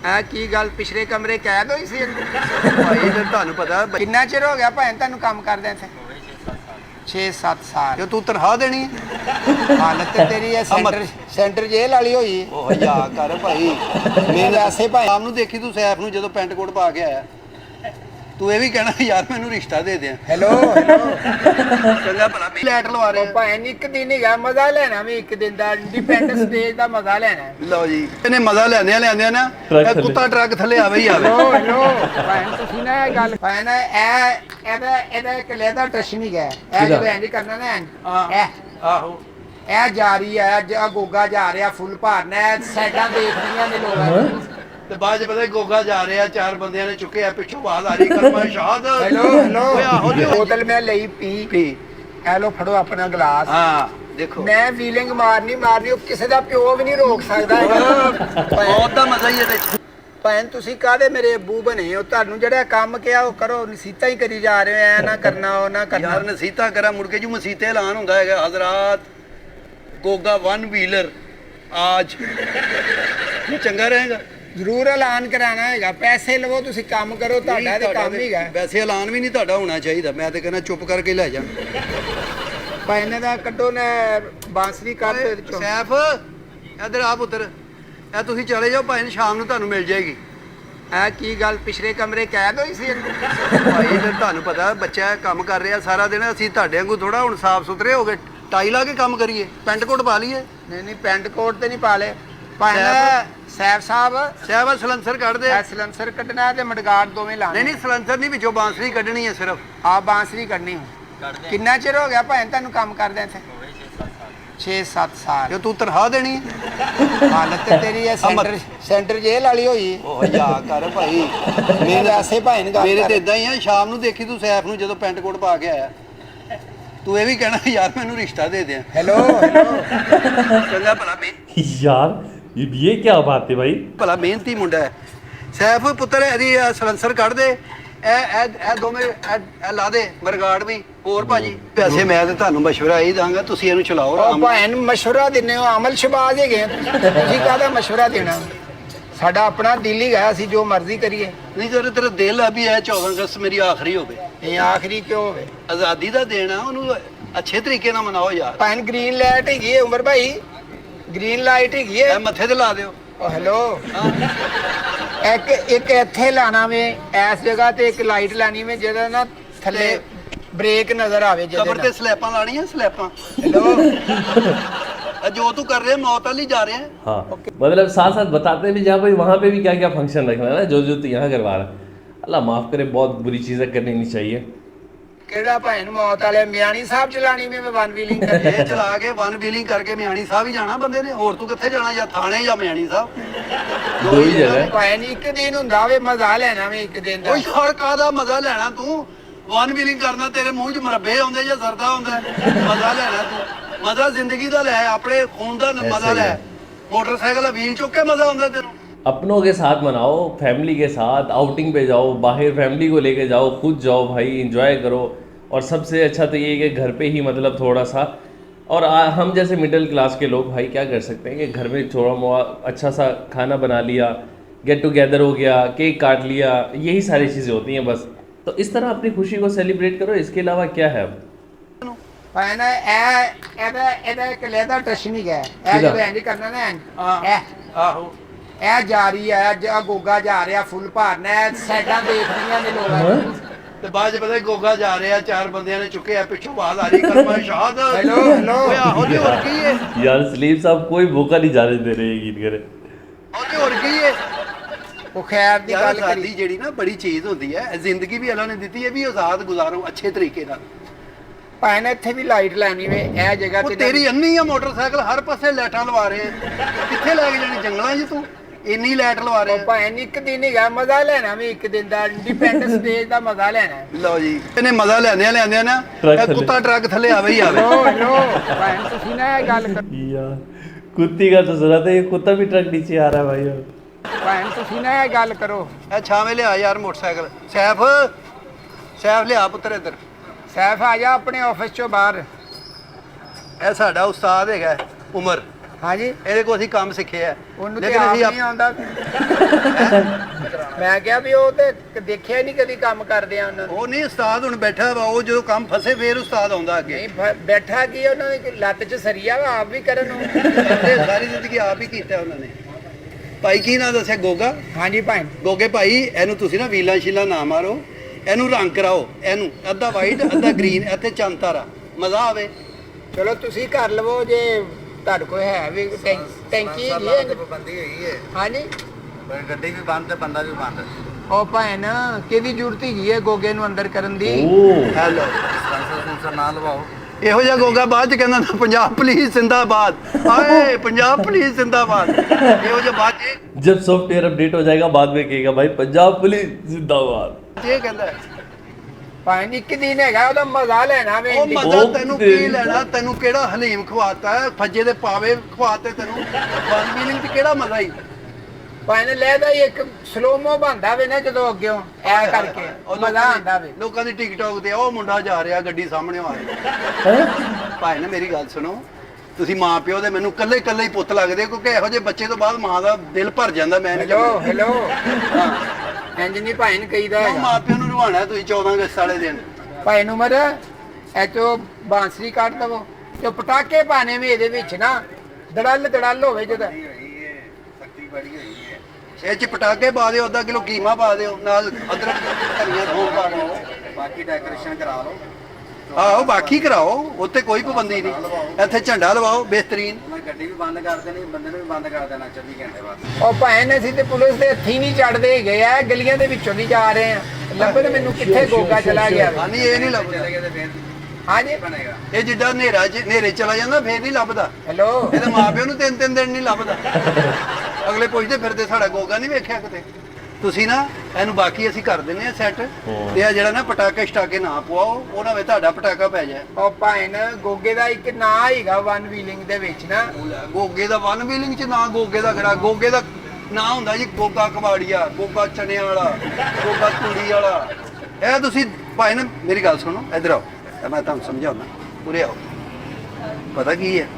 ਆ ਕੀ ਗੱਲ ਪਿਛਲੇ ਕਮਰੇ ਕੈਦ ਹੋਈ ਸੀ ਭਾਈ ਫਿਰ ਤੁਹਾਨੂੰ ਪਤਾ ਕਿੰਨਾ ਚਿਰ ਹੋ ਗਿਆ ਭਾਈ ਤੁਹਾਨੂੰ ਕੰਮ ਕਰਦੇ ਇੱਥੇ 6-7 ਸਾਲ ਜੋ ਤੂੰ ਤਨਖਾਹ ਦੇਣੀ ਹੈ ਹਾਲਤ ਤੇ ਤੇਰੀ ਹੈ ਸੈਂਟਰ ਜੇਲ੍ਹ ਵਾਲੀ ਹੋਈ ਉਹ ਜਾ ਕਰ ਭਾਈ ਮੇਰੇ ਐਸੇ ਭਾਈ ਆਮ ਨੂੰ ਦੇਖੀ ਤੂੰ ਸੈਫ ਨੂੰ ਜਦੋਂ ਪੈਂਟ ਕੋਟ ਪਾ ਕੇ ਆਇਆ ਤੂੰ ਇਹ ਵੀ ਕਹਿਣਾ ਯਾਰ ਮੈਨੂੰ ਰਿਸ਼ਤਾ ਦੇ ਦੇ ਹੈਲੋ ਚੰਗਾ ਭਲਾ ਲੈਟ ਲਵਾ ਰਹੇ ਭਾਈ ਇੱਕ ਦਿਨ ਹੈਗਾ ਮਜ਼ਾ ਲੈਣਾ ਵੀ ਇੱਕ ਦਿਨ ਦਾ ਇੰਡੀਪੈਂਡੈਂਸ ਡੇ ਦਾ ਮਜ਼ਾ ਲੈਣਾ ਲਓ ਜੀ ਇਹਨੇ ਮਜ਼ਾ ਲੈਂਦਿਆਂ ਨਾ ਇਹ ਕੁੱਤਾ ਟਰੱਕ ਥੱਲੇ ਆਵੇ ਹੀ ਆਵੇ ਲੋ ਭਾਈ ਤੁਸੀਂ ਨਾ ਇਹ ਗੱਲ ਭਾਈ ਨਾ ਇਹਦਾ ਇੱਕ ਲੈਦਾ ਟੱਚ ਨਹੀਂ ਗਿਆ ਇਹ ਜਦੋਂ ਐਂਡ ਕਰਨਾ ਨਾ ਇਹ ਆਹੋ ਇਹ ਜਾ ਰਹੀ ਹੈ ਗੋਗਾ ਜਾ ਰਿਹਾ ਫੁੱਲ ਭਰਨਾ ਸਾਈਡਾਂ ਦੇਖਦੀਆਂ ਨੇ ਲੋਕਾਂ ਤੇ ਬਾਅਦ ਚ ਪਤਾ ਗੋਗਾ ਜਾ ਰਿਹਾ ਚਾਰ ਬੰਦਿਆਂ ਨੇ ਚੁੱਕੇ ਆ ਪਿੱਛੋਂ ਆਵਾਜ਼ ਆ ਰਹੀ ਕਰਮਾ ਸ਼ਾਦ ਹੈਲੋ ਓਏ ਆਹੋ ਜੀ ਬੋਤਲ ਮੈਂ ਲਈ ਪੀ ਐ ਲੋ ਫੜੋ ਆਪਣਾ ਗਲਾਸ ਹਾਂ ਦੇਖੋ ਮੈਂ ਫੀਲਿੰਗ ਮਾਰਨੀ ਉਹ ਕਿਸੇ ਦਾ ਪਿਓ ਵੀ ਨਹੀਂ ਰੋਕ ਸਕਦਾ ਬਹੁਤ ਦਾ ਮਜ਼ਾ ਹੀ ਇਹਦੇ ਚ ਭੈਣ ਤੁਸੀਂ ਕਾਹਦੇ ਮੇਰੇ ਅੱਬੂ ਬਣੇ ਹੋ ਤੁਹਾਨੂੰ ਜਿਹੜਾ ਕੰਮ ਕਿਹਾ ਉਹ ਕਰੋ ਨਸੀਤਾ ਹੀ ਕਰੀ ਜਾ ਰਹੇ ਹੋ ਐ ਨਾ ਕਰਨਾ ਉਹ ਨਾ ਕਰਨਾ ਯਾਰ ਨਸੀਤਾ ਕਰਾਂ ਮੁੜ ਕੇ ਜੂ ਮਸੀਤੇ ਐਲਾਨ ਹੁੰਦਾ ਹੈਗਾ ਹਜ਼ਰਾਤ ਗੋਗਾ 1 ਵੀਲਰ ਆਜ ਇਹ ਚੰਗਾ ਰਹੇਗਾ ਜ਼ਰੂਰ ਐਲਾਨ ਕਰਾਣਾ ਹੈਗਾ ਪੈਸੇ ਲਵੋ ਤੁਸੀਂ ਕੰਮ ਕਰੋ ਤੁਹਾਡਾ ਤੇ ਕੰਮ ਹੀਗਾ ਵੈਸੇ ਐਲਾਨ ਵੀ ਨਹੀਂ ਤੁਹਾਡਾ ਹੋਣਾ ਚਾਹੀਦਾ ਮੈਂ ਤੇ ਕਹਿੰਦਾ ਚੁੱਪ ਕਰਕੇ ਲੈ ਜਾ ਪੈਨੇ ਦਾ ਕੱਢੋ ਨੇ ਬਾਂਸਰੀ ਕੱਢ ਸੈਫ ਇਧਰ ਆ ਪੁੱਤਰ ਇਹ ਤੁਸੀਂ ਚਲੇ ਜਾਓ ਭਾਈ ਸ਼ਾਮ ਨੂੰ ਤੁਹਾਨੂੰ ਮਿਲ ਜਾਏਗੀ ਐ ਕੀ ਗੱਲ ਪਿਛਲੇ ਕਮਰੇ ਕੈਦ ਹੋਈ ਸੀ ਭਾਈ ਫਿਰ ਤੁਹਾਨੂੰ ਪਤਾ ਬੱਚਾ ਕੰਮ ਕਰ ਰਿਹਾ ਸਾਰਾ ਦਿਨ ਅਸੀਂ ਤੁਹਾਡੇ ਵਾਂਗੂ ਥੋੜਾ ਹੁਣ ਸਾਫ ਸੁਥਰੇ ਹੋ ਗਏ ਟਾਈ ਲਾ ਕੇ ਕੰਮ ਕਰੀਏ ਪੈਂਟ ਕੋਟ ਪਾ ਲਈਏ ਨਹੀਂ ਪੈਂਟ ਕੋਟ ਤੇ ਨਹੀਂ ਪਾ ਲੇ ਸੈਫ ਸਾਹਿਬ ਸਲੈਂਸਰ ਕੱਢ ਦੇ ਸਲੈਂਸਰ ਕੱਢਣਾ ਤੇ ਮਡਗਾਰ ਦੋਵੇਂ ਲਾਣੇ ਨਹੀਂ ਸਲੈਂਸਰ ਨਹੀਂ ਵਿੱਚੋਂ ਬਾਂਸਰੀ ਕੱਢਣੀ ਹੈ ਸਿਰਫ ਆ ਬਾਂਸਰੀ ਕੱਢਣੀ ਕਿੰਨਾ ਚਿਰ ਹੋ ਗਿਆ ਭਾਈ ਤੁਹਾਨੂੰ ਕੰਮ ਕਰਦੇ ਇੱਥੇ 6-7 ਸਾਲ ਜੋ ਤੂੰ ਤਨਖਾਹ ਦੇਣੀ ਹੈ ਹਾਲਤ ਤੇ ਤੇਰੀ ਹੈ ਸੈਂਟਰ ਜੇਲ੍ਹ ਵਾਲੀ ਹੋਈ ਉਹ ਜਾ ਕਰ ਭਾਈ ਮੇਰੇ ਐਸੇ ਭਾਈ ਨੇ ਮੇਰੇ ਤੇ ਇਦਾਂ ਹੀ ਆ ਸ਼ਾਮ ਨੂੰ ਦੇਖੀ ਤੂੰ ਸੈਫ ਨੂੰ ਜਦੋਂ ਪੈਂਟ ਕੋਟ ਪਾ ਕੇ ਆਇਆ ਤੂੰ ਇਹ ਵੀ ਕਹਿਣਾ ਯਾਰ ਮੈਨੂੰ ਰਿਸ਼ਤਾ ਦੇ ਦੇ ਹੈਲੋ ਚੰਗਾ ਭਲਾ यार ये क्या बात है भाई ਭਲਾ ਮਿਹਨਤੀ ਮੁੰਡਾ ਹੈ ਸੈਫ ਪੁੱਤਰ ਇਹਦੀ ਸਲੈਂਸਰ ਕੱਢ ਦੇ ਇਹ ਦੋਵੇਂ ਇਹ ਲਾ ਦੇ ਬਰਗਾੜ ਵੀ ਹੋਰ ਭਾਜੀ ਪੈਸੇ ਮੈਂ ਤੇ ਤੁਹਾਨੂੰ ਮਸ਼ਵਰਾ ਇਹ ਦਾਂਗਾ ਤੁਸੀਂ ਇਹਨੂੰ ਚਲਾਓ ਆਰਾਮ ਨਾਲ ਭੈਣ ਮਸ਼ਵਰਾ ਦਿੰਨੇ ਹੋ ਅਮਲ ਸ਼ਬਾਜ਼ ਹੈਗੇ ਤੁਸੀਂ ਕਾਹਦਾ ਮਸ਼ਵਰਾ ਦੇਣਾ ਸਾਡਾ ਆਪਣਾ ਦਿਲ ਹੀ ਗਿਆ ਅਸੀਂ ਜੋ ਮਰਜ਼ੀ ਕਰੀਏ ਨਹੀਂ ਤੇਰਾ ਦਿਲ ਆ ਵੀ ਇਹ 14 ਅਗਸਤ ਮੇਰੀ ਆਖਰੀ ਹੋਵੇ ਇਹ ਆਖਰੀ ਕਿਉਂ ਹੋਵੇ ਆਜ਼ਾਦੀ ਦਾ ਦੇਣਾ ਉਹਨੂੰ ਅੱਛੇ ਤਰੀਕੇ ਨਾਲ ਮਨਾਓ ਯਾਰ ਭੈਣ ਗ੍ਰੀਨ ਲਾਈਟ ਹੈਗੀ ਹੈ ਉਮਰ ਭਾਈ ਗ੍ਰੀਨ ਲਾਈਟ ਹੈਗੀ ਹੈ ਮੱਥੇ ਤੇ ਲਾ ਦਿਓ ਓ ਹੈਲੋ ਇੱਕ ਇੱਥੇ ਲਾਣਾ ਵੇ ਇਸ ਜਗ੍ਹਾ ਤੇ ਇੱਕ ਲਾਈਟ ਲਾਣੀ ਵੇ ਜਿਹਦਾ ਨਾ ਥੱਲੇ ब्रेक नजर आवे कबर ते स्लैपां लाणियां स्लैपां हेलो जो तू कर रहे मौत वाली जा रहे हैं हाँ मतलब साथ साथ बताते हैं भी जहाँ भाई वहाँ पे भी क्या क्या फंक्शन रखना है ना जो जो तू यहाँ करवा रहा अल्लाह माफ करे बहुत बुरी चीज़ें करनी नहीं चाहिए केड़ा भैन मौत वाले मियाणी साहब चलानी में वन व्हीलिंग करके चला के वन व्हीलिंग करके मियाणी साहब ही जाना बंदे ने और तू किथे जाना या थाने या मियाणी साहब दो ही जगह भैन एक दिन हुंदा वे मजा लेना वे एक दिन दा ओए यार कादा मजा लेना तू वन व्हीलिंग करना तेरे मुंह च मरब्बे आउंदे या सरदा हुंदा मजा लेना तू मजा जिंदगी दा ले अपने खून दा मजा ले मोटरसाइकिल व्हील चुक के मजा आउंदा तेरे अपनों के साथ मनाओ फैमिली के साथ आउटिंग पे जाओ बाहर फैमिली को लेके जाओ खुद जाओ भाई एंजॉय करो और सबसे अच्छा तो ये है कि घर पे ही मतलब थोड़ा सा और हम जैसे मिडिल क्लास के लोग भाई क्या कर सकते हैं कि घर में थोड़ा मोड़ा अच्छा सा खाना बना लिया गेट टुगेदर हो गया केक काट लिया यही सारी चीज़ें होती हैं बस तो इस तरह अपनी खुशी को सेलिब्रेट करो इसके अलावा क्या है अब पाना ਇਹਦਾ ਇੱਕ ਲੈਦਾ ਟੱਚ ਨਹੀਂ ਗਿਆ ਇਹ ਜਦੋਂ ਐਂਡ ਕਰਨਾ ਨਾ ਇਹ ਆਹੋ ਇਹ ਜਾ ਰਹੀ ਹੈ ਗੋਗਾ ਜਾ ਰਿਹਾ ਫੁੱਲ ਭਰਨਾ ਸਾਈਡਾਂ ਦੇਖਦੀਆਂ ਨੇ ਲੋਕਾਂ ਤੇ ਬਾਅਦ ਚ ਪਤਾ ਗੋਗਾ ਜਾ ਰਿਹਾ ਚਾਰ ਬੰਦਿਆਂ ਨੇ ਚੁੱਕੇ ਆ ਪਿੱਛੋਂ ਆਵਾਜ਼ ਆ ਰਹੀ ਕਰਮਾ ਸ਼ਾਦ ਹੈਲੋ ਓਏ ਆਹੋ ਜੀ ਹੋਰ ਕੀ ਹੈ यार सलीम साहब कोई मौका नहीं जाने दे रहे गीत करे ਓਏ ਹੋਰ ਕੀ ਹੈ ਉਹ ਖੈਰ ਦੀ ਗੱਲ ਕਰੀ ਜਿਹੜੀ ਨਾ ਬੜੀ ਚੀਜ਼ ਹੁੰਦੀ ਹੈ ਜ਼ਿੰਦਗੀ ਵੀ ਅੱਲਾ ਨੇ ਦਿੱਤੀ ਹੈ ਵੀ ਆਜ਼ਾਦ ਗੁਜ਼ਾਰੋ ਅੱਛੇ ਤਰੀਕੇ ਨਾਲ ਭਾਵੇਂ ਇੱਥੇ ਵੀ ਲਾਈਟ ਲੈਣੀ ਵੇ ਇਹ ਜਗ੍ਹਾ ਤੇ ਤੇਰੀ ਅੰਨੀ ਆ ਮੋਟਰਸਾਈਕਲ ਹਰ ਪਾਸੇ ਲਾਈਟਾਂ ਲਵਾ ਰਹੇ ਕਿੱਥੇ ਲੈ ਕੇ ਜਾਣੀ ਜੰਗਲਾਂ 'ਚ ਤੂੰ ਇੰਨੀ ਲਾਈਟ ਲਵਾ ਰਹੇ ਭਾਵੇਂ ਇੱਕ ਦਿਨ ਹੈਗਾ ਮਜ਼ਾ ਲੈਣਾ ਵੀ ਇੱਕ ਦਿਨ ਦਾ ਇੰਡੀਪੈਂਡੈਂਸ ਡੇ ਦਾ ਮਜ਼ਾ ਲੈਣਾ ਲਓ ਜੀ ਇਹਨੇ ਮਜ਼ਾ ਲੈਂਦਿਆਂ ਨਾ ਇਹ ਕੁੱਤਾ ਟਰੱਕ ਥੱਲੇ ਆਵੇ ਹੀ ਆਵੇ ਲੋ ਭਾਵੇਂ ਤੁਸੀਂ ਨਾ ਇਹ ਗੱਲ यार कुत्ती का तो जरूरत है ये कुत्ता भी ट्रक नीचे आ रहा है भाई ਭੈਣ ਤੁਸੀਂ ਨਾ ਇਹ ਗੱਲ ਕਰੋ ਇਹ ਛਾਵੇਂ ਲਿਆ ਯਾਰ ਮੋਟਰਸਾਈਕਲ ਸੈਫ ਲਿਆ ਪੁੱਤਰ ਇੱਧਰ ਸੈਫ ਆ ਜਾ ਆਪਣੇ ਆਫਿਸ ਚੋਂ ਬਾਹਰ ਇਹ ਸਾਡਾ ਉਸਤਾਦ ਹੈਗਾ ਉਮਰ ਹਾਂਜੀ ਇਹਦੇ ਕੋਲ ਅਸੀਂ ਕੰਮ ਸਿੱਖਿਆ ਉਹਨੂੰ ਤੇ ਆਪ ਨਹੀਂ ਆਉਂਦਾ ਮੈਂ ਕਿਹਾ ਵੀ ਉਹ ਤੇ ਦੇਖਿਆ ਹੀ ਨਹੀਂ ਕਦੀ ਕੰਮ ਕਰਦੇ ਆ ਉਹਨਾਂ ਨੂੰ ਉਹ ਨਹੀਂ ਉਸਤਾਦ ਹੁਣ ਬੈਠਾ ਵਾ ਉਹ ਜਦੋਂ ਕੰਮ ਫਸੇ ਫੇਰ ਉਸਤਾਦ ਆਉਂਦਾ ਅੱਗੇ ਨਹੀਂ ਬੈਠਾ ਕੀ ਉਹਨਾਂ ਦੀ ਲੱਤ 'ਚ ਸਰੀਆ ਵਾ ਆਪ ਵੀ ਕਰਨ ਨੂੰ ਸਾਰੀ ਜ਼ਿੰਦਗੀ ਆਪ ਹੀ ਕੀਤਾ ਉਹਨਾਂ ਨੇ ਭਾਈ ਕੀ ਨਾਂ ਦੱਸਿਆ ਗੋਗਾ ਹਾਂਜੀ ਭਾਈ ਗੋਗੇ ਭਾਈ ਇਹਨੂੰ ਤੁਸੀਂ ਨਾ ਵੀਲਾ ਸ਼ੀਲਾ ਨਾ ਮਾਰੋ ਇਹਨੂੰ ਰੰਗ ਕਰਾਓ ਇਹਨੂੰ ਅੱਧਾ ਵਾਈਟ ਅੱਧਾ ਗ੍ਰੀਨ ਇੱਥੇ ਚੰਨ ਤਾਰਾ ਮਜ਼ਾ ਆਵੇ ਚਲੋ ਤੁਸੀਂ ਕਰ ਲਵੋ ਜੇ ਤੁਹਾਡੇ ਕੋਲ ਹੈ ਵੀ ਟੈਂਕੀ ਹੈਗੀ ਹੈ ਪਾਬੰਦੀ ਹੈਗੀ ਹੈ ਹਾਂਜੀ ਗੱਡੀ ਵੀ ਬੰਦ ਤੇ ਬੰਦਾ ਵੀ ਬੰਦ ਉਹ ਭੈਣ ਕਿਹਦੀ ਜ਼ਰੂਰਤ ਹੈਗੀ ਹੈ ਗੋਗੇ ਨੂੰ ਅੰਦਰ ਕਰਨ ਦੀ ਹੈਲੋ ਸਪਾਂਸਰ ਨਾ ਲਵਾਓ ਇਹੋ ਜਿਹਾ ਗੋਗਾ ਬਾਅਦ ਚ ਕਹਿੰਦਾ ਨਾ ਪੰਜਾਬ ਪੁਲਿਸ ਜ਼ਿੰਦਾਬਾਦ ਹਾਏ ਪੰਜਾਬ ਪੁਲਿਸ ਜ਼ਿੰਦਾਬਾਦ ਇਹੋ ਜਿਹਾ ਬਾਅਦ ਚ जब सॉफ्टवेयर अपडेट हो जाएगा बाद में कहेगा भाई पंजाब पुलिस जिंदाबाद ਇਹ ਕਹਿੰਦਾ ਭਾਈ ਇੱਕ ਦਿਨ ਹੈਗਾ ਉਹਦਾ ਮਜ਼ਾ ਲੈਣਾ ਵੇ ਉਹ ਮਜ਼ਾ ਤੈਨੂੰ ਕੀ ਲੈਣਾ ਤੈਨੂੰ ਕਿਹੜਾ ਹਲੀਮ ਖਵਾਤਾ ਫੱਜੇ ਦੇ ਪਾਵੇ ਖਵਾਤੇ ਤੈਨੂੰ ਵਨ ਮੀਲਿੰਗ ਚ ਕਿਹੜਾ ਮਜ਼ਾ ਹੀ ਭਾਈ ਨੇ ਲੈਦਾ ਇੱਕ ਸਲੋਮੋ ਬੰਦਾ ਵੇ ਨਾ ਜਦੋਂ ਅੱਗਿਓਂ ਐ ਕਰਕੇ ਮਜ਼ਾ ਆਂਦਾ ਵੇ ਲੋਕਾਂ ਦੀ ਟਿਕਟੌਕ ਤੇ ਉਹ ਮੁੰਡਾ ਜਾ ਰਿਹਾ ਗੱਡੀ ਸਾਹਮਣੇ ਆ ਰਹੀ ਭਾਈ ਨੇ ਮੇਰੀ ਗੱਲ ਸੁਣੋ ਤੁਸੀਂ ਮਾਂ ਪਿਓ ਦੇ ਮੈਨੂੰ ਕੱਲੇ ਕੱਲੇ ਹੀ ਪੁੱਤ ਲੱਗਦੇ ਕਿਉਂਕਿ ਇਹੋ ਜਿਹੇ ਬੱਚੇ ਤੋਂ ਬਾਅਦ ਮਾਂ ਦਾ ਦਿਲ ਭਰ ਜਾਂਦਾ ਮੈਂ ਹੈਲੋ ਇੰਜ ਨਹੀਂ ਭਾਈ ਨੇ ਕਹੀਦਾ ਉਹ ਮਾਂ ਪਿਓ ਨੂੰ ਰਵਾਣਾ ਤੁਸੀਂ 14 ਅਗਸਤ ਵਾਲੇ ਦਿਨ ਭਾਈ ਨੂੰ ਮਰ ਐਚੋ ਬਾਂਸਰੀ ਕੱਢ ਦਵੋ ਤੇ ਪਟਾਕੇ ਪਾਣੇ ਵੇ ਇਹਦੇ ਵਿੱਚ ਨਾ ਦੜਲ ਹੋਵੇ ਜਦੋਂ ਸ਼ਕਤੀ ਬੜੀ ਹੋਈ ਹੈ ਇਹ ਚ ਪਟਾਕੇ ਪਾ ਦਿਓ ਅੱਧਾ ਕਿਲੋ ਕੀਮਾ ਪਾ ਦਿਓ ਨਾਲ ਅਦਰਕ ਧਨੀਆ ਥੋਮ ਪਾ ਦਿਓ ਬਾਕੀ ਡੈਕੋਰੇਸ਼ਨ ਕਰਾ ਲਓ ਆਹੋ ਬਾਕੀ ਕਰਾਓ ਉੱਤੇ ਕੋਈ ਪਾਬੰਦੀ ਨਹੀਂ ਇੱਥੇ ਝੰਡਾ ਲਵਾਓ ਬਿਹਤਰੀਨ ਗੱਡੀ ਵੀ ਬੰਦ ਕਰ ਦੇਣੀ ਬੰਦੇ ਨੂੰ ਵੀ ਬੰਦ ਕਰ ਦੇਣਾ 24 ਘੰਟੇ ਬਾਅਦ ਉਹ ਭਾਵੇਂ ਨੇ ਅਸੀਂ ਤੇ ਪੁਲਿਸ ਦੇ ਹੱਥੀ ਨਹੀਂ ਚੜਦੇ ਗਏ ਆ ਗਲੀਆਂ ਦੇ ਵਿੱਚੋਂ ਦੀ ਜਾ ਰਹੇ ਆ ਲੱਭਣ ਮੈਨੂੰ ਕਿੱਥੇ ਗੋਗਾ ਚਲਾ ਗਿਆ ਨਹੀਂ ਇਹ ਨਹੀਂ ਲੱਭਦਾ ਹਾਂਜੀ ਇਹ ਜਿੱਦਾਂ ਹਨੇਰੇ ਚਲਾ ਜਾਂਦਾ ਫੇਰ ਨਹੀਂ ਲੱਭਦਾ ਹੈਲੋ ਇਹਦੇ ਮਾਪਿਆਂ ਨੂੰ 3-3 ਦਿਨ ਨਹੀਂ ਲੱਭਦਾ ਅਗਲੇ ਪੁੱਛਦੇ ਫਿਰਦੇ ਸਾਡਾ ਗੋਗਾ ਨਹੀਂ ਵੇਖਿਆ ਕਿਤੇ ਤੁਸੀਂ ਨਾ ਇਹਨੂੰ ਬਾਕੀ ਅਸੀਂ ਕਰ ਦਿੰਨੇ ਆ ਸੈੱਟ ਤੇ ਆ ਜਿਹੜਾ ਨਾ ਪਟਾਕੇ ਸਟਾਕੇ ਨਾ ਪਵਾਓ ਉਹ ਨਾ ਵੇ ਤੁਹਾਡਾ ਪਟਾਕਾ ਪੈ ਜਾਏ ਉਹ ਭਾਵੇਂ ਗੋਗੇ ਦਾ ਇੱਕ ਨਾਂ ਹੈਗਾ ਵਨ ਵੀਲਿੰਗ ਦੇ ਵਿੱਚ ਨਾ ਗੋਗੇ ਦਾ ਵਨ ਵੀਲਿੰਗ ਚ ਨਾ ਗੋਗੇ ਦਾ ਕਿਹੜਾ ਗੋਗੇ ਦਾ ਨਾਂ ਹੁੰਦਾ ਜੀ ਗੋਗਾ ਕਬਾੜੀਆ ਗੋਗਾ ਚਨਿਆਂ ਵਾਲਾ ਗੋਗਾ ਤੂੜੀ ਵਾਲਾ ਇਹ ਤੁਸੀਂ ਭਾਈ ਨਾ ਮੇਰੀ ਗੱਲ ਸੁਣੋ ਇੱਧਰ ਆਓ ਮੈਂ ਤੁਹਾਨੂੰ ਸਮਝਾਉਣਾ ਉਰੇ ਆਓ ਪਤਾ ਕੀ ਹੈ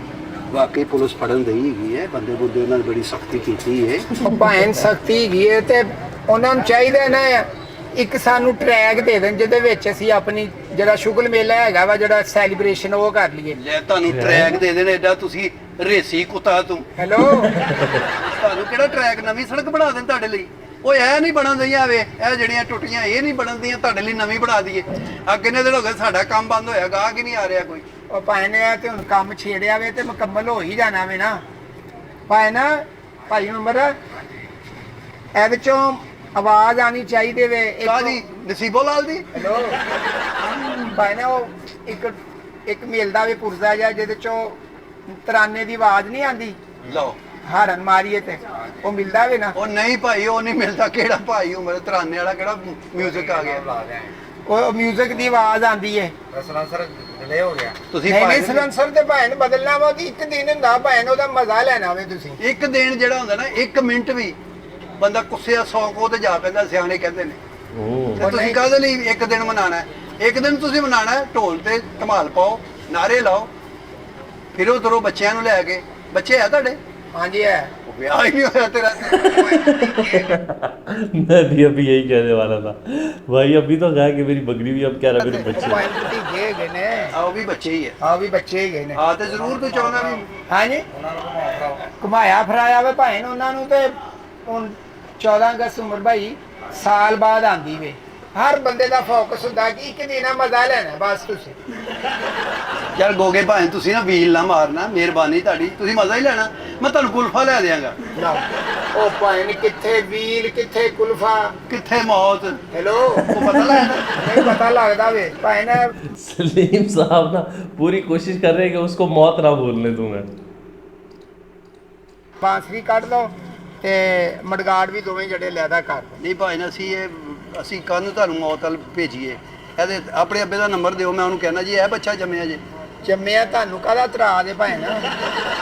ਵਾਕਈ ਪੁਲਿਸ ਫੜਨ ਦਈ ਹੈਗੀ ਹੈ ਬੰਦੇ ਬੁੱਧੇ ਉਹਨਾਂ ਨੇ ਬੜੀ ਸਖਤੀ ਕੀਤੀ ਹੈ ਉਹ ਭਾਵੇਂ ਸਖਤੀ ਹੈਗੀ ਹੈ ਤੇ ਉਹਨਾਂ ਨੂੰ ਚਾਹੀਦਾ ਨਾ ਇੱਕ ਸਾਨੂੰ ਟਰੈਕ ਦੇ ਦੇਣ ਜਿਹਦੇ ਵਿੱਚ ਅਸੀਂ ਆਪਣੀ ਜਿਹੜਾ ਸ਼ੁਗਲ ਮੇਲਾ ਹੈਗਾ ਵਾ ਜਿਹੜਾ ਸੈਲੀਬ੍ਰੇਸ਼ਨ ਉਹ ਕਰ ਲਈਏ ਲੈ ਤੁਹਾਨੂੰ ਟਰੈਕ ਦੇ ਦੇਣ ਐਡਾ ਤੁਸੀਂ ਰੇਸੀ ਕੁੱਤਾ ਤੂੰ ਹੈਲੋ ਤੁਹਾਨੂੰ ਕਿਹੜਾ ਟਰੈਕ ਨਵੀਂ ਸੜਕ ਬਣਾ ਦੇਣ ਤੁਹਾਡੇ ਲਈ ਉਹ ਇਹ ਨਹੀਂ ਬਣਨ ਦਈਆਂ ਵੇ ਇਹ ਜਿਹੜੀਆਂ ਟੁੱਟੀਆਂ ਇਹ ਨਹੀਂ ਬਣਦੀਆਂ ਤੁਹਾਡੇ ਲਈ ਨਵੀਂ ਬਣਾ ਦਈਏ ਆ ਕਿੰਨੇ ਦਿਨ ਹੋ ਗਏ ਸਾਡਾ ਕੰਮ ਬੰਦ ਹੋਇਆ ਗਾਹ ਕਿ ਨਹੀਂ ਆ ਰਿਹਾ ਕੋਈ ਉਹ ਭਾਈ ਨੇ ਤੇ ਹੁਣ ਕੰਮ ਛੇੜਿਆ ਵੇ ਤੇ ਮੁਕੰਮਲ ਹੋ ਹੀ ਜਾਣਾ ਵੇ ਨਾ ਭਾਈ ਉਮਰ ਇਹਦੇ ਚੋਂ ਆਵਾਜ਼ ਆਣੀ ਚਾਹੀਦੀ ਵੇ ਕਾਦੀ ਨਸੀਬੋ ਲਾਲ ਦੀ ਹੈਲੋ ਭਾਈ ਨੇ ਉਹ ਇੱਕ ਮਿਲਦਾ ਵੇ ਪੁਰਜ਼ਾ ਜਿਹਾ ਜਿਹਦੇ ਚੋਂ ਤਰਾਨੇ ਦੀ ਆਵਾਜ਼ ਨਹੀਂ ਆਂਦੀ ਲਓ ਹਾਰਨ ਮਾਰੀਏ ਤੇ ਉਹ ਮਿਲਦਾ ਵੇ ਨਾ ਉਹ ਨਹੀਂ ਭਾਈ ਉਹ ਨਹੀਂ ਮਿਲਦਾ ਕਿਹੜਾ ਭਾਈ ਉਮਰ ਤਰਾਨੇ ਵਾਲਾ ਕਿਹੜਾ ਮਿਊਜ਼ਿਕ ਆ ਗਿਆ ਉਹ ਮਿਊਜ਼ਿਕ ਦੀ ਆਵਾਜ਼ ਆਂਦੀ ਏ ਸਲੈਂਸਰ ਡਿਲੇ ਹੋ ਗਿਆ ਤੁਸੀਂ ਨਹੀਂ ਸਲੈਂਸਰ ਤੇ ਭਾਈ ਨੇ ਬਦਲਣਾ ਵਾ ਉਹਦੀ ਇੱਕ ਦਿਨ ਹੁੰਦਾ ਭਾਈ ਨੇ ਉਹਦਾ ਮਜ਼ਾ ਲੈਣਾ ਵੇ ਤੁਸੀਂ ਇੱਕ ਦਿਨ ਜਿਹੜਾ ਹੁੰਦਾ ਨਾ 1 ਮਿੰਟ ਵੀ ਬੰਦਾ ਗੁੱਸੇ 100 ਕੋ ਤੇ ਜਾ ਪੈਂਦਾ ਸਿਆਣੇ ਕਹਿੰਦੇ ਨੇ ਤੇ ਤੁਸੀਂ ਕਾਹਦੇ ਲਈ ਇੱਕ ਦਿਨ ਮਨਾਣਾ ਇੱਕ ਦਿਨ ਤੁਸੀਂ ਮਨਾਣਾ ਢੋਲ ਤੇ ਧਮਾਲ ਪਾਓ ਨਾਰੇ ਲਾਓ ਫਿਰੋ ਤੁਰੋ ਬੱਚਿਆਂ ਨੂੰ ਲੈ ਕੇ ਬੱਚੇ ਆ ਤੁਹਾਡੇ ਹਾਂਜੀ है ब्याह ही नहीं होया तेरा मैं भी अभी यही कहने वाला था भाई अभी तो कहा कि मेरी बकरी भी अब कह रहा मेरे बच्चे गए गए ने आओ भी बच्चे ही है हाँ भी बच्चे ही गए ने हाँ तो जरूर तू चाहना भी हाँ जी घुमाया फिराया वे भाई ने उन्होंने ते ਹੁਣ 14 ਅਗਸਤ ਉਮਰ ਭਾਈ ਸਾਲ ਬਾਅਦ ਆਂਦੀ ਵੇ ਹਰ ਬੰਦੇ ਦਾ ਫੋਕਸ ਹੁੰਦਾ ਕਿ ਇੱਕ ਦਿਨ ਮਜ਼ਾ ਲੈਣਾ ਬਸ ਤੁਸੀਂ ਯਾਰ ਗੋਗੇ ਭਾਵੇਂ ਤੁਸੀਂ ਨਾ ਵੀਲ ਨਾ ਮਾਰਨਾ ਮਿਹਰਬਾਨੀ ਤੁਹਾਡੀ ਤੁਸੀਂ ਮਜ਼ਾ ਹੀ ਲੈਣਾ ਮੈਂ ਤੁਹਾਨੂੰ ਕੁਲਫਾ ਲੈ ਦਿਆਂਗਾ ਉਹ ਭਾਵੇਂ ਕਿੱਥੇ ਵੀਲ ਕਿੱਥੇ ਕੁਲਫਾ ਕਿੱਥੇ ਮੌਤ ਹੈਲੋ ਉਹ ਪਤਾ ਲੱਗਦਾ ਨਹੀਂ ਪਤਾ ਲੱਗਦਾ ਵੇ ਭਾਵੇਂ ਨਾ सलीम साहब ना पूरी कोशिश कर रहे हैं कि उसको मौत ना बोलने दूं मैं ਬਾਂਸਰੀ ਕੱਢ ਲਓ ਤੇ ਮਡਗਾੜ ਵੀ ਦੋਵੇਂ ਜਿਹੜੇ ਲੈਦਾ ਕਰ ਨਹੀਂ ਭਾਈ ਨਾ ਅਸੀਂ ਕੱਲ ਨੂੰ ਤੁਹਾਨੂੰ ਮੌਤ ਵੱਲ ਭੇਜੀਏ ਇਹਦੇ ਆਪਣੇ ਅੱਬੇ ਦਾ ਨੰਬਰ ਦਿਓ ਮੈਂ ਉਹਨੂੰ ਕਹਿਣਾ ਜੀ ਇਹ ਬੱਚਾ ਜੰਮਿਆ ਜੇ ਜੰਮਿਆ ਤੁਹਾਨੂੰ ਕਾਹਦਾ ਤਰਾ ਦੇ ਭਾਈ ਨਾ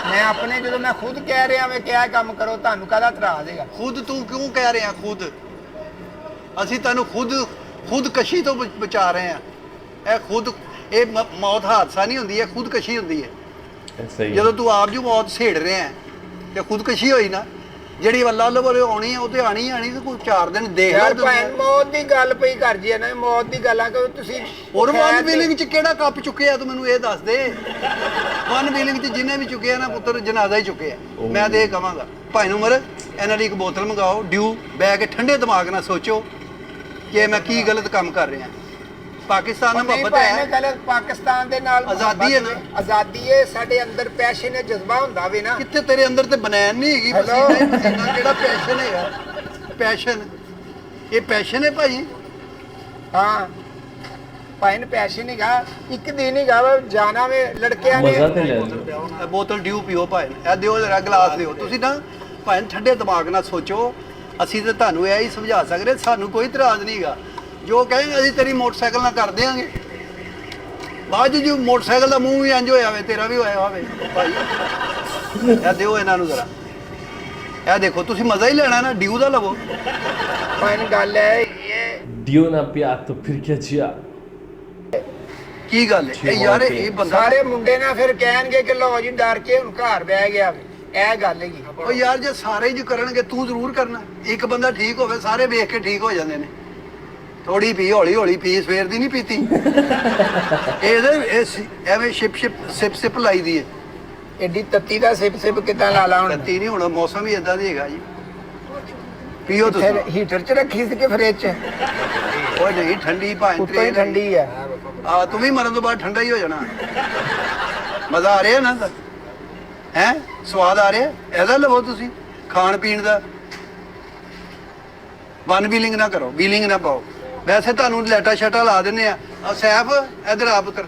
ਮੈਂ ਆਪਣੇ ਜਦੋਂ ਮੈਂ ਖੁਦ ਕਹਿ ਰਿਹਾ ਵੇ ਕਿਹਾ ਕੰਮ ਕਰੋ ਤੁਹਾਨੂੰ ਕਾਹਦਾ ਤਰਾ ਦੇਗਾ ਖੁਦ ਤੂੰ ਕਿਉਂ ਕਹਿ ਰਿਹਾ ਖੁਦ ਅਸੀਂ ਤੈਨੂੰ ਖੁਦਕਸ਼ੀ ਤੋਂ ਬਚਾ ਰਹੇ ਆ ਇਹ ਖੁਦ ਇਹ ਮੌਤ ਹਾਦਸਾ ਨਹੀਂ ਹੁੰਦੀ ਹੈ ਖੁਦਕਸ਼ੀ ਹੁੰਦੀ ਹੈ ਸਹੀ ਹੈ। ਜਦੋਂ ਤੂੰ ਆਪ ਜੋ ਮੌਤ ਛੇੜ ਰਿਹਾ ਹੈ, ਤੇ ਖੁਦਕੁਸ਼ੀ ਹੋਈ ਨਾ, ਜਿਹੜੀ ਅੱਲਾ ਅੱਲਾ ਵੱਲੋਂ ਆਉਣੀ ਹੈ ਉਹ ਤੇ ਆਣੀ ਆਣੀ, ਤੇ ਕੋਈ 4 ਦਿਨ ਦੇਖ ਲੈ ਯਾਰ ਤੂੰ। ਭੈਣ ਮੌਤ ਦੀ ਗੱਲ ਪਈ ਕਰ ਜੀ ਨਾ, ਮੌਤ ਦੀ ਗੱਲਾਂ ਕਰੋ ਤੁਸੀਂ। ਹੋਰ ਖੈਰ ਵਨ ਦੀ- ਵੀਲਿੰਗ ਚ ਕਿਹੜਾ ਕੱਪ ਚੁੱਕਿਆ ਤੂੰ ਮੈਨੂੰ ਇਹ ਦੱਸ ਦੇ। ਵਨ ਵੀਲਿੰਗ ਚ ਜਿੰਨੇ ਵੀ ਚੁੱਕੇ ਆ ਨਾ ਪੁੱਤਰ, ਜਨਾਜ਼ਾ ਹੀ ਚੁੱਕਿਆ। ਮੈਂ ਤੇ ਇਹ ਕਹਾਂਗਾ ਭਾਈ ਨੂੰ ਮਰ ਇਹਨਾਂ ਦੀ ਇੱਕ ਬੋਤਲ ਮੰਗਾਓ, ਡਿਊ ਬਹਿ ਕੇ ਠੰਡੇ ਦਿਮਾਗ ਨਾਲ ਸੋਚੋ ਕਿ ਮੈਂ ਕੀ ਗਲਤ ਕੰਮ ਕਰ ਰਿਹਾ। ਪਾਕਿਸਤਾਨ ਨਾਲ ਨਹੀਂ ਮੁਹੱਬਤ ਭੈਣ, ਹੈ, ਗਲਤ ਪਾਕਿਸਤਾਨ ਦੇ ਨਾਲ ਆਜ਼ਾਦੀ ਹੈ ਨਾ। ਆਜ਼ਾਦੀ ਹੈ, ਸਾਡੇ ਅੰਦਰ ਪੈਸ਼ਨ ਹੈ, ਜਜ਼ਬਾ ਹੁੰਦਾ ਵੇ ਨਾ। ਕਿੱਥੇ ਤੇਰੇ ਅੰਦਰ ਤੇ ਬਨੈਣ ਨਹੀਂ ਹੈਗੀ, Hello? ਪਸੀਨਾ ਹੀ ਪਸੀਨਾ। ਕਿਹੜਾ ਪੈਸ਼ਨ ਹੈਗਾ? ਪੈਸ਼ਨ, ਇਹ ਪੈਸ਼ਨ ਹੈ ਭਾਈ। ਹਾਂ ਭੈਣ ਪੈਸ਼ਨ ਹੈਗਾ, ਇੱਕ ਦਿਨ ਹੈਗਾ ਵਾ, ਜਾਣਾ ਵੇ ਲੜਕਿਆਂ ਨੇ। ਮਜ਼ਾ ਤੇ ਲੈ ਲਓ। ਇਹ ਬੋਤਲ ਡਿਊ ਪੀਓ ਭਾਈ, ਇਹ ਦਿਓ ਜਰਾ ਗਲਾਸ ਦਿਓ। ਤੁਸੀਂ ਨਾ ਭਾਈ ਠੰਡੇ ਦਿਮਾਗ ਨਾਲ ਸੋਚੋ। ਅਸੀਂ ਤੇ ਤੁਹਾਨੂੰ ਇਹ ਹੀ ਸਮਝਾ ਸਕਦੇ, ਸਾਨੂੰ ਕੋਈ ਇਤਰਾਜ਼ ਨਹੀਂ ਹੈਗਾ। ਜੋ ਕਹੇਂਗੇ ਅਸੀਂ ਤੇਰੀ ਮੋਟਰਸਾਈਕਲ ਨਾਲ ਕਰ ਦਿਆਂਗੇ। ਬਾਅਦ 'ਚ ਜੋ ਮੋਟਰਸਾਈਕਲ ਦਾ ਮੂੰਹ ਵੀ ਇੰਜ ਹੋਇਆ ਹੋਵੇ, ਤੇਰਾ ਵੀ ਹੋਇਆ ਹੋਵੇ ਭਾਈ। ਇਹ ਦਿਓ ਇਹਨਾਂ ਨੂੰ ਜ਼ਰਾ, ਇਹ ਦੇਖੋ। ਤੁਸੀਂ ਮਜ਼ਾ ਹੀ ਲੈਣਾ ਨਾ, ਡਿਊ ਦਾ ਲਵੋ। ਭੈਣ ਗੱਲ ਹੈ ਇਹ, डियो ना पिया तो फिर क्या जिया। ਕੀ ਗੱਲ ਹੈ ਇਹ ਯਾਰ? ਇਹ ਬੰਦਾ ਸਾਰੇ ਮੁੰਡੇ ਨਾ ਫਿਰ ਕਹਿਣਗੇ ਕਿ ਲਓ ਜੀ ਡਰ ਕੇ ਹੁਣ ਘਰ ਬਹਿ ਗਿਆ ਵੇ। ਇਹ ਗੱਲ ਹੈਗੀ। ਉਹ ਯਾਰ ਜੇ ਸਾਰੇ ਜੋ ਕਰਨਗੇ ਤੂੰ ਜ਼ਰੂਰ ਕਰਨਾ। ਇੱਕ ਬੰਦਾ ਠੀਕ ਹੋਵੇ, ਸਾਰੇ ਵੇਖ ਕੇ ਠੀਕ ਹੋ ਜਾਂਦੇ ਨੇ। ਥੋੜੀ ਪੀ, ਹੌਲੀ ਹੌਲੀ ਪੀ, ਸਵੇਰ ਦੀ ਨਹੀਂ ਪੀਤੀ। ਐਵੇਂ ਸਿਪ ਸਿਪ ਲਾਈ ਦੀ ਹੈ। ਐਡੀ ਤੱਤੀ ਦਾ ਸਿਪ ਸਿਪ ਕਿੱਦਾਂ ਲਾ ਲਾ ਹੁਣ? ਰੱਤੀ ਨਹੀਂ, ਹੁਣ ਮੌਸਮ ਵੀ ਇਦਾਂ ਦੀ ਹੈਗਾ ਜੀ। ਪੀਓ ਫਿਰ ਤੁਸੀਂ। ਹੀਟਰ 'ਚ ਰੱਖੀ ਸੀ ਕਿ ਫ੍ਰਿਜ 'ਚ? ਉਹ ਨਹੀਂ, ਠੰਡੀ ਭਾਂ ਉੱਤੋਂ ਹੀ ਠੰਡੀ ਆ। ਆ ਤੂੰ ਵੀ ਮਰਨ ਤੋਂ ਬਾਅਦ ਠੰਡਾ ਹੀ ਹੋ ਜਾਣਾ। ਮਜ਼ਾ ਆ ਰਿਹਾ ਨਾ? ਹੈ ਸਵਾਦ ਆ ਰਿਹਾ? ਇਹਦਾ ਲਵੋ ਤੁਸੀਂ ਖਾਣ ਪੀਣ ਦਾ। ਵਨ ਵੀਲਿੰਗ ਨਾ ਕਰੋ, ਵੀਲਿੰਗ ਨਾ ਪਾਓ। ਵੈਸੇ ਤੁਹਾਨੂੰ ਲੈਟਾ ਸ਼ਟਾ ਲਾ ਦਿੰਨੇ ਆ। ਸੈਫ ਇਧਰ ਆ ਪੁੱਤਰ,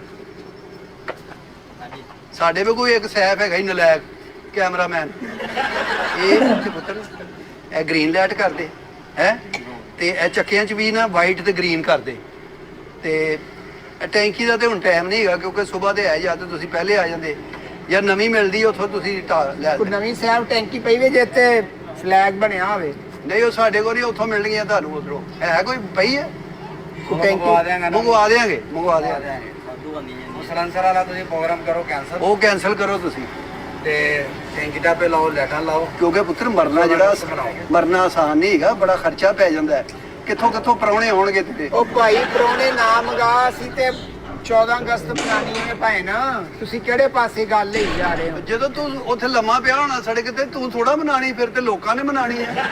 ਸਾਡੇ ਵੀ ਕੋਈ ਇੱਕ ਸੈਫ ਹੈਗਾ ਹੀ ਨਲਾਇਕ ਕੈਮਰਾਮੈਨ। ਇਹ ਇੱਥੇ ਪੁੱਤਰ ਇਹ ਗ੍ਰੀਨ ਲਾਈਟ ਕਰਦੇ ਹੈ, ਤੇ ਇਹ ਚੱਕਿਆਂ 'ਚ ਵੀ ਨਾ ਵਾਈਟ ਤੇ ਗ੍ਰੀਨ ਕਰਦੇ। ਤੇ ਇਹ ਟੈਂਕੀ ਦਾ ਤੇ ਹੁਣ ਟਾਈਮ ਨਹੀਂ ਹੈਗਾ, ਕਿਉਂਕਿ ਸਵੇਰ ਦੇ ਆਏ ਜਾਂ ਤਾਂ ਤੁਸੀਂ ਪਹਿਲੇ ਆ ਜਾਂਦੇ, ਜਾਂ ਨਵੀਂ ਮਿਲਦੀ ਉੱਥੋਂ ਤੁਸੀਂ ਲੈ ਕੋਈ ਨਵੀਂ ਸਾਹਿਬ ਟੈਂਕੀ ਪਈ ਵੇ ਜਿੱਤੇ ਫਲੈਗ ਬਣਿਆ ਹੋਵੇ। ਨਹੀਂ, ਉਹ ਸਾਡੇ ਕੋਲ ਨਹੀਂ, ਉੱਥੋਂ ਮਿਲਣਗੀਆਂ ਤੁਹਾਨੂੰ। ਉਧਰੋਂ ਹੈ ਕੋਈ ਪਈ ਹੈ? ਕੋਈ ਟੈਂਕੀ ਮੰਗਵਾ ਦੇਾਂਗੇ। ਸਲੰਸਰ ਵਾਲਾ ਤੁਸੀਂ ਪ੍ਰੋਗਰਾਮ ਕਰੋ ਕੈਂਸਲ, ਉਹ ਕੈਨਸਲ ਕਰੋ ਤੁਸੀਂ। ਤੇ ਟੈਂਕੀ ਟਾਪੇ ਲਾਓ, ਲੈਟਾਂ ਲਾਓ। ਕਿਉਂਕਿ ਪੁੱਤਰ ਮਰਨਾ ਜਿਹੜਾ ਮਰਨਾ ਆਸਾਨ ਨਹੀਂ ਹੈਗਾ, ਬੜਾ ਖਰਚਾ ਪੈ ਜਾਂਦਾ ਹੈ। ਕਿੱਥੋਂ ਕਿੱਥੋਂ ਪ੍ਰਾਹੁਣੇ ਆਉਣਗੇ ਤੇਰੇ। ਉਹ ਭਾਈ ਪਰੋਣੇ ਨਾ ਮੰਗਾ, ਅਸੀਂ ਤੇ 14 ਅਗਸਤ ਮਨਾਣੀ ਹੈ ਭਾਈ ਨਾ। ਤੁਸੀਂ ਕਿਹੜੇ ਪਾਸੇ ਗੱਲ ਲਈ ਜਾ ਰਹੇ ਹੋ? ਜਦੋਂ ਤੂੰ ਉੱਥੇ ਲੰਮਾ ਪਿਆ ਹੋਣਾ ਸੜਕ ਤੇ, ਤੂੰ ਥੋੜਾ ਮਨਾਣੀ, ਫਿਰ ਤੇ ਲੋਕਾਂ ਨੇ ਮਨਾਣੀ ਹੈ।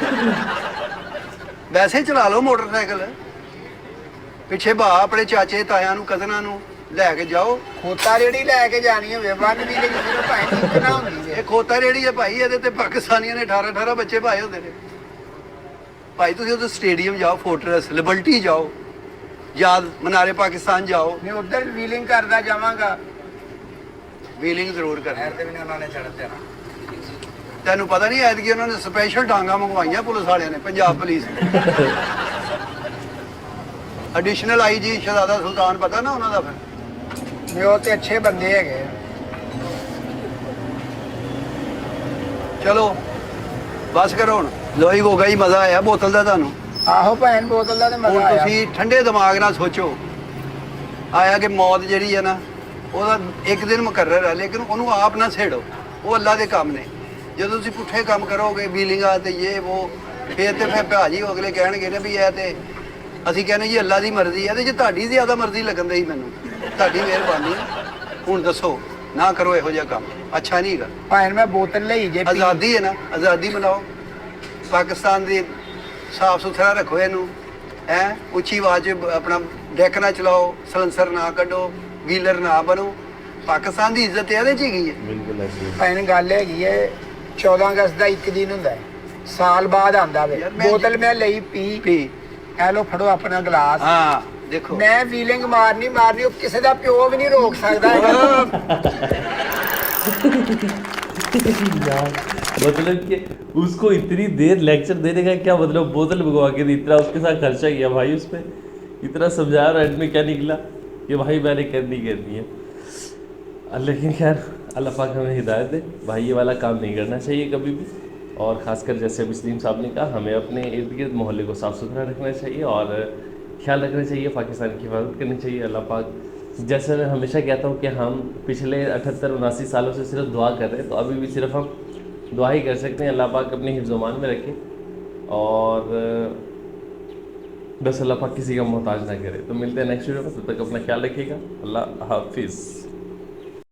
ਵੈਸੇ ਹੀ ਚਲਾ ਲਓ ਮੋਟਰਸਾਈਕਲ, ਪਿੱਛੇ ਭਾ ਆਪਣੇ ਚਾਚੇ ਤਾਇਆਂ ਨੂੰ ਕਜ਼ਨਾਂ ਨੂੰ ਲੈ ਕੇ ਜਾਓ। ਖੋਤਾ ਰੇੜੀ ਲੈ ਕੇ ਜਾਣੀ ਹੋਵੇ, ਵਨ ਵੀ ਲਈ ਫਿਰ ਭਾਈ ਨਿਕਣਾ ਹੁੰਦੀ ਇਹ ਹੈ। ਖੋਤਾ ਰੇੜੀ ਹੈ ਭਾਈ, ਇਹਦੇ ਤੇ ਪਾਕਿਸਤਾਨੀਆਂ ਨੇ 18 ਬੱਚੇ ਪਾਏ ਹੁੰਦੇ ਨੇ ਭਾਈ। ਤੁਸੀਂ ਉਧਰ ਸਟੇਡੀਅਮ ਜਾਓ, ਫੋਰਟਰੈਸ, ਲਿਬਰਟੀ ਜਾਓ, ਯਾਦ ਮਨਾਰੇ ਪਾਕਿਸਤਾਨ ਜਾਓ। ਮੈਂ ਉਧਰ ਵੀਲਿੰਗ ਕਰਦਾ ਜਾਵਾਂਗਾ। ਵੀਲਿੰਗ ਜ਼ਰੂਰ ਕਰਨੀ। ਤੇ ਵੀ ਨਹੀਂ ਉਹਨਾਂ ਨੇ ਛੱਡ ਦੇਣਾ। ਤੈਨੂੰ ਪਤਾ ਨਹੀਂ ਐਤਕੀ ਉਹਨਾਂ ਨੇ ਸਪੈਸ਼ਲ ਡਾਂਗਾ ਮੰਗਵਾਈਆਂ ਪੁਲਿਸ ਵਾਲਿਆਂ ਨੇ, ਪੰਜਾਬ ਪੁਲਿਸ ਨੇ। ਐਡੀਸ਼ਨਲ ਆਈਜੀ ਸ਼ਹਜ਼ਾਦਾ ਸੁਲਤਾਨ, ਪਤਾ ਨਾ ਉਹਨਾਂ ਦਾ। ਫਿਰ ਮੈਂ ਉਹ ਤੇ ਅੱਛੇ ਬੰਦੇ ਹੈਗੇ। ਚਲੋ ਬਸ ਕਰੋ ਹੁਣ। ਲੋਈ ਗੋਗਾ ਹੀ ਮਜ਼ਾ ਆਇਆ ਬੋਤਲ ਦਾ ਤੁਹਾਨੂੰ। ਆਹੋ ਭੈਣ, ਬੋਤਲ ਦਾ ਤੇ ਮਜ਼ਾ ਹੁਣ ਆਇਆ। ਤੁਸੀਂ ਠੰਡੇ ਦਿਮਾਗ ਨਾਲ ਸੋਚੋ। ਆਇਆ ਕਿ ਮੌਤ ਜਿਹੜੀ ਹੈ ਨਾ, ਉਹਦਾ ਇੱਕ ਦਿਨ ਮੁਕਰਰ ਹੈ, ਲੇਕਿਨ ਉਹਨੂੰ ਆਪ ਨਾ ਛੇੜੋ। ਉਹ ਅੱਲਾ ਦੇ ਕੰਮ ਨੇ। ਜਦੋਂ ਤੁਸੀਂ ਪੁੱਠੇ ਕੰਮ ਕਰੋਗੇ, ਵੀਲਿੰਗਾਂ ਤੇ ਇਹ ਉਹ, ਫਿਰ ਭਾਜੀ ਉਹ ਅਗਲੇ ਕਹਿਣਗੇ ਨੇ ਵੀ ਇਹ ਤੇ ਅਸੀਂ ਕਹਿੰਦੇ ਜੀ ਅੱਲਾ ਦੀ ਮਰਜ਼ੀ ਹੈ। ਤੇ ਜੇ ਤੁਹਾਡੀ ਜ਼ਿਆਦਾ ਮਰਜ਼ੀ ਲੱਗਣ ਦੀ ਮੈਨੂੰ, ਤੁਹਾਡੀ ਮਿਹਰਬਾਨੀ। ਹੁਣ ਦੱਸੋ, ਨਾ ਕਰੋ ਇਹੋ ਜਿਹਾ ਕੰਮ, ਅੱਛਾ ਨਹੀਂ ਹੈਗਾ। ਭੈਣ ਮੈਂ ਬੋਤਲ ਲਈ ਜੇ ਪੀ। ਆਜ਼ਾਦੀ ਹੈ ਨਾ, ਆਜ਼ਾਦੀ ਮਨਾਓ। ਪਾਕਿਸਤਾਨ ਦੀ ਸਾਫ ਸੁਥਰਾ ਰੱਖੋ ਇਹਨੂੰ। ਹੈ ਉੱਚੀ ਆਵਾਜ਼ 'ਚ ਆਪਣਾ ਡੈਕ ਨਾ ਚਲਾਓ, ਸਲੰਸਰ ਨਾ ਕੱਢੋ, ਵੀਲਰ ਨਾ ਬਣੋ। ਪਾਕਿਸਤਾਨ ਦੀ ਇੱਜ਼ਤ ਇਹਦੇ 'ਚ ਹੈਗੀ ਹੈ। बिल्कुल ऐसे ही। ਭੈਣ ਗੱਲ ਹੈਗੀ ਹੈ, 14 ਅਗਸਤ ਦਾ ਇੱਕ ਦਿਨ ਹੁੰਦਾ ਹੈ, ਸਾਲ ਬਾਅਦ ਆਂਦਾ ਵੇ। ਯਾਰ ਮੈਂ ਬੋਤਲ ਮੈਂ ਲਈ ਪੀ। ਵੀ ਐ ਲੋ ਫੜੋ ਆਪਣਾ ਗਲਾਸ। ਹਾਂ ਦੇਖੋ, ਮੈਂ ਵੀਲਿੰਗ ਮਾਰਨੀ, ਉਹ ਕਿਸੇ ਦਾ ਪਿਓ ਵੀ ਨਹੀਂ ਰੋਕ ਸਕਦਾ ਹੈਗਾ। यार मतलब कि उसको इतनी देर लेक्चर देने का क्या मतलब, बोतल भगवा के दी, इतना उसके साथ खर्चा किया भाई, उस पर इतना समझाया और एंड में क्या निकला कि भाई मैंने करनी है। लेकिन खैर अल्लाह पाक हमें हिदायत दे भाई, ये वाला काम नहीं करना चाहिए कभी भी। और ख़ासकर जैसे मुस्लिम साहब ने कहा, हमें अपने इर्द गिर्द मोहल्ले को साफ़ सुथरा रखना चाहिए और ख्याल रखना चाहिए, पाकिस्तान की हिफाजत करनी चाहिए। अल्लाह पाक जैसे मैं हमेशा कहता हूँ कि हम पिछले 78-79 सालों से सिर्फ दुआ कर रहे हैं, तो अभी भी सिर्फ हम दुआ ही कर सकते हैं। अल्लाह पाक अपने हिफ्ज़-ओ-मान में रखे और बस अल्लाह पाक किसी का मोहताज ना करे। तो मिलते हैं नेक्स्ट वीडियो में, तब तक अपना ख्याल रखिएगा। अल्लाह हाफिज़।